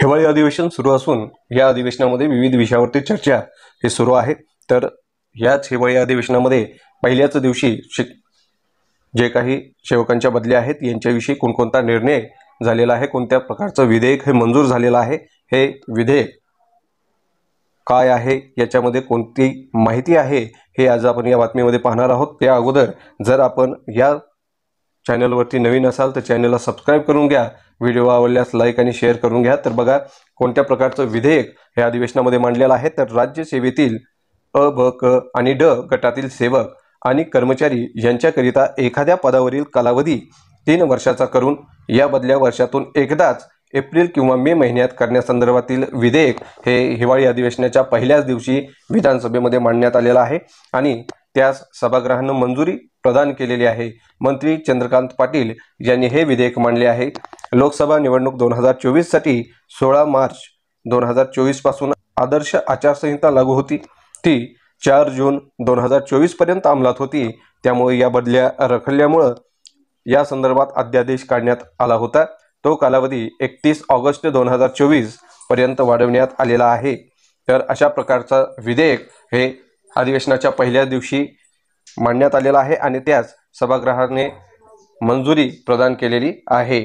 हिवाळी अधिवेशन सुरू असून या अधिवेशनामध्ये विविध विषयावरती चर्चा हे सुरू आहे। तर याच हिवाळी अधिवेशनामध्ये पहिल्याच दिवशी जे काही सेवकांच्या बदल्या आहेत यांच्याविषयी कोणकोणता निर्णय झालेला आहे, कोणत्या प्रकारचं विधेयक हे मंजूर झालेलं आहे, हे विधेयक काय आहे, याच्यामध्ये कोणती माहिती आहे, हे आज आपण या बातमीमध्ये पाहणार आहोत। त्या अगोदर जर आपण या चॅनलवरती नवीन असाल तर चॅनलला सबस्क्राइब करून घ्या, व्हिडिओ आवडल्यास लाईक आणि शेअर करून घ्या। तर बघा कोणत्या प्रकारचं विधेयक हे अधिवेशनामध्ये मांडलेलं आहे। तर राज्य सेवेतील अ, ब, क आणि ड गटातील सेवक आणि कर्मचारी यांच्याकरिता एखाद्या पदावरील कालावधी 3 वर्षाचा करून या बदल्या वर्षातून एकदाच एप्रिल किंवा मे महिन्यात करण्यासंदर्भातील विधेयक हे हिवाळी अधिवेशनाच्या पहिल्याच दिवशी विधानसभेमध्ये मांडण्यात आलेलं आहे आणि त्यास सभागृहानं मंजुरी प्रदान केलेली आहे। मंत्री चंद्रकांत पाटील यांनी हे विधेयक मांडले आहे। लोकसभा निवडणूक 2024 साठी 16 मार्च 2024 पासून आदर्श आचारसंहिता लागू होती, ती 4 जून 2024 पर्यंत अंमलात होती। त्यामुळे या बदल्या रखडल्यामुळे या संदर्भात अध्यादेश काढण्यात आला होता। तो कालावधी 31 ऑगस्ट 2024 पर्यंत वाढवण्यात आलेला आहे। तर अशा प्रकारचा विधेयक हे अधिवेशनाच्या पहिल्या दिवशी मांडण्यात आलेला आहे आणि त्यास सभागृहाने मंजुरी प्रदान केलेली आहे।